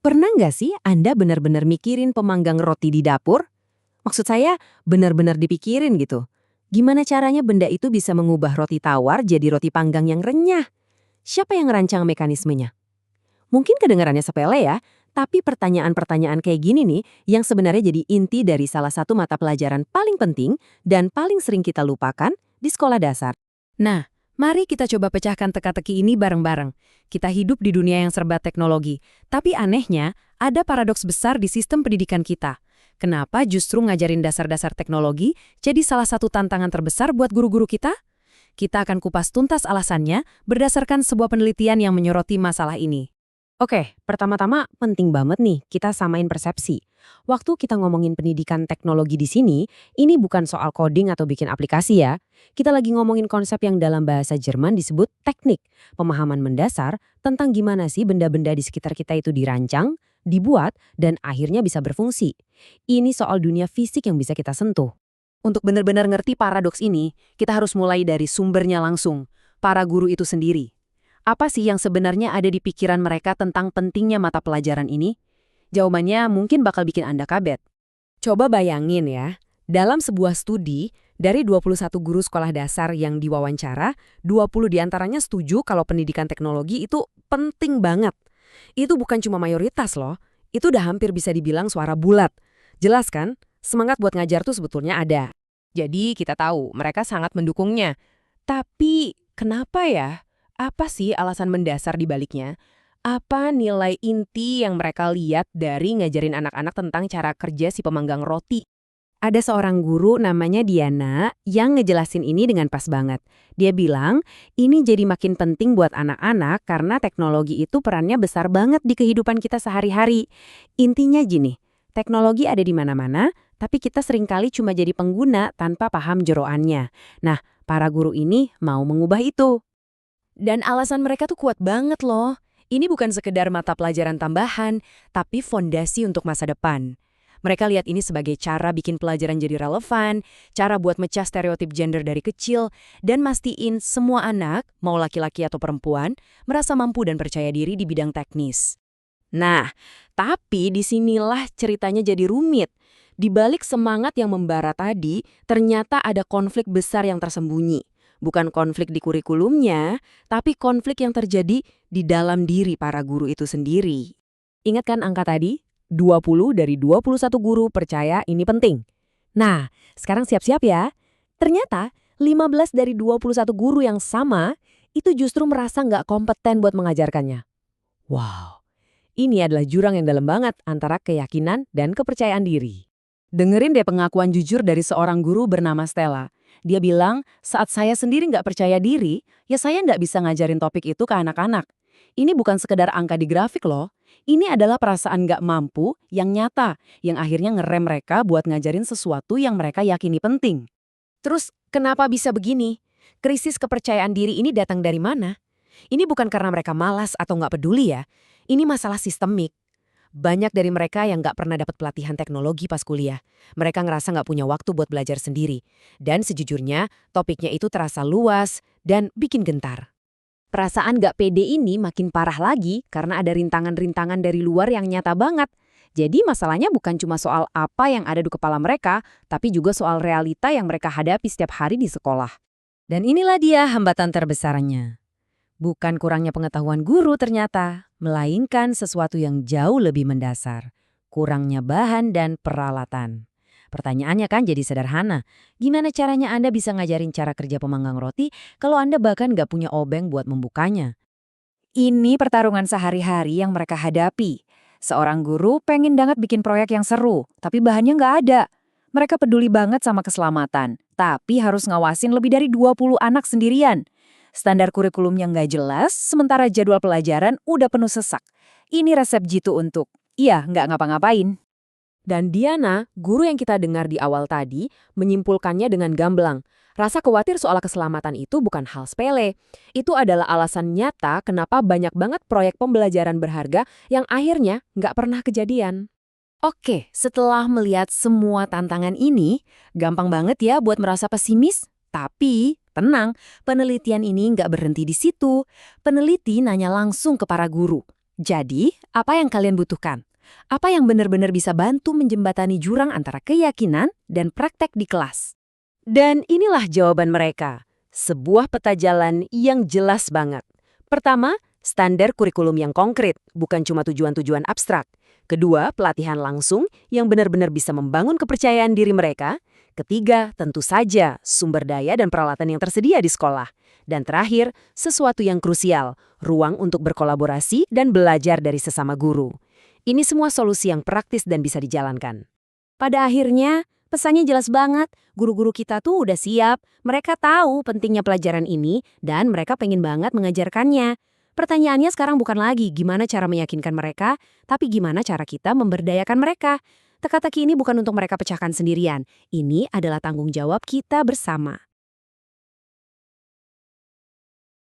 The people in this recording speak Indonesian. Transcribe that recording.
Pernah nggak sih Anda benar-benar mikirin pemanggang roti di dapur? Maksud saya, benar-benar dipikirin gitu. Gimana caranya benda itu bisa mengubah roti tawar jadi roti panggang yang renyah? Siapa yang ngerancang mekanismenya? Mungkin kedengarannya sepele ya, tapi pertanyaan-pertanyaan kayak gini nih yang sebenarnya jadi inti dari salah satu mata pelajaran paling penting dan paling sering kita lupakan di sekolah dasar. Nah, mari kita coba pecahkan teka-teki ini bareng-bareng. Kita hidup di dunia yang serba teknologi, tapi anehnya ada paradoks besar di sistem pendidikan kita. Kenapa justru ngajarin dasar-dasar teknologi jadi salah satu tantangan terbesar buat guru-guru kita? Kita akan kupas tuntas alasannya berdasarkan sebuah penelitian yang menyoroti masalah ini. Oke, pertama-tama penting banget nih kita samain persepsi. Waktu kita ngomongin pendidikan teknologi di sini, ini bukan soal coding atau bikin aplikasi ya. Kita lagi ngomongin konsep yang dalam bahasa Jerman disebut teknik, pemahaman mendasar tentang gimana sih benda-benda di sekitar kita itu dirancang, dibuat, dan akhirnya bisa berfungsi. Ini soal dunia fisik yang bisa kita sentuh. Untuk benar-benar ngerti paradoks ini, kita harus mulai dari sumbernya langsung, para guru itu sendiri. Apa sih yang sebenarnya ada di pikiran mereka tentang pentingnya mata pelajaran ini? Jawabannya mungkin bakal bikin Anda kaget. Coba bayangin ya, dalam sebuah studi, dari 21 guru sekolah dasar yang diwawancara, 20 diantaranya setuju kalau pendidikan teknologi itu penting banget. Itu bukan cuma mayoritas loh, itu udah hampir bisa dibilang suara bulat. Jelas kan? Semangat buat ngajar tuh sebetulnya ada. Jadi kita tahu mereka sangat mendukungnya. Tapi kenapa ya? Apa sih alasan mendasar di baliknya? Apa nilai inti yang mereka lihat dari ngajarin anak-anak tentang cara kerja si pemanggang roti? Ada seorang guru namanya Diana yang ngejelasin ini dengan pas banget. Dia bilang, ini jadi makin penting buat anak-anak karena teknologi itu perannya besar banget di kehidupan kita sehari-hari. Intinya gini, teknologi ada di mana-mana, tapi kita seringkali cuma jadi pengguna tanpa paham jeroannya. Nah, para guru ini mau mengubah itu. Dan alasan mereka tuh kuat banget loh. Ini bukan sekedar mata pelajaran tambahan, tapi fondasi untuk masa depan. Mereka lihat ini sebagai cara bikin pelajaran jadi relevan, cara buat mecah stereotip gender dari kecil, dan mastiin semua anak, mau laki-laki atau perempuan, merasa mampu dan percaya diri di bidang teknis. Nah, tapi disinilah ceritanya jadi rumit. Di balik semangat yang membara tadi, ternyata ada konflik besar yang tersembunyi. Bukan konflik di kurikulumnya, tapi konflik yang terjadi di dalam diri para guru itu sendiri. Ingat kan angka tadi? 20 dari 21 guru percaya ini penting. Nah, sekarang siap-siap ya. Ternyata 15 dari 21 guru yang sama itu justru merasa nggak kompeten buat mengajarkannya. Wow, ini adalah jurang yang dalam banget antara keyakinan dan kepercayaan diri. Dengerin deh pengakuan jujur dari seorang guru bernama Stella. Dia bilang, saat saya sendiri nggak percaya diri, ya saya nggak bisa ngajarin topik itu ke anak-anak. Ini bukan sekedar angka di grafik loh. Ini adalah perasaan nggak mampu yang nyata, yang akhirnya ngerem mereka buat ngajarin sesuatu yang mereka yakini penting. Terus, kenapa bisa begini? Krisis kepercayaan diri ini datang dari mana? Ini bukan karena mereka malas atau nggak peduli ya. Ini masalah sistemik. Banyak dari mereka yang nggak pernah dapat pelatihan teknologi pas kuliah. Mereka ngerasa nggak punya waktu buat belajar sendiri. Dan sejujurnya, topiknya itu terasa luas dan bikin gentar. Perasaan nggak pede ini makin parah lagi karena ada rintangan-rintangan dari luar yang nyata banget. Jadi masalahnya bukan cuma soal apa yang ada di kepala mereka, tapi juga soal realita yang mereka hadapi setiap hari di sekolah. Dan inilah dia hambatan terbesarnya. Bukan kurangnya pengetahuan guru ternyata, melainkan sesuatu yang jauh lebih mendasar. Kurangnya bahan dan peralatan. Pertanyaannya kan jadi sederhana. Gimana caranya Anda bisa ngajarin cara kerja pemanggang roti kalau Anda bahkan nggak punya obeng buat membukanya? Ini pertarungan sehari-hari yang mereka hadapi. Seorang guru pengen banget bikin proyek yang seru, tapi bahannya nggak ada. Mereka peduli banget sama keselamatan, tapi harus ngawasin lebih dari 20 anak sendirian. Standar kurikulum yang nggak jelas, sementara jadwal pelajaran udah penuh sesak. Ini resep jitu untuk, iya, nggak ngapa-ngapain. Dan Diana, guru yang kita dengar di awal tadi, menyimpulkannya dengan gamblang. Rasa khawatir soal keselamatan itu bukan hal sepele. Itu adalah alasan nyata kenapa banyak banget proyek pembelajaran berharga yang akhirnya nggak pernah kejadian. Oke, setelah melihat semua tantangan ini, gampang banget ya buat merasa pesimis. Tapi, tenang, penelitian ini nggak berhenti di situ. Peneliti nanya langsung ke para guru. Jadi, apa yang kalian butuhkan? Apa yang benar-benar bisa bantu menjembatani jurang antara keyakinan dan praktek di kelas? Dan inilah jawaban mereka. Sebuah peta jalan yang jelas banget. Pertama, standar kurikulum yang konkret, bukan cuma tujuan-tujuan abstrak. Kedua, pelatihan langsung yang benar-benar bisa membangun kepercayaan diri mereka. Ketiga, tentu saja sumber daya dan peralatan yang tersedia di sekolah. Dan terakhir, sesuatu yang krusial, ruang untuk berkolaborasi dan belajar dari sesama guru. Ini semua solusi yang praktis dan bisa dijalankan. Pada akhirnya, pesannya jelas banget. Guru-guru kita tuh udah siap. Mereka tahu pentingnya pelajaran ini dan mereka pengen banget mengajarkannya. Pertanyaannya sekarang bukan lagi gimana cara meyakinkan mereka, tapi gimana cara kita memberdayakan mereka. Teka-teki ini bukan untuk mereka pecahkan sendirian. Ini adalah tanggung jawab kita bersama.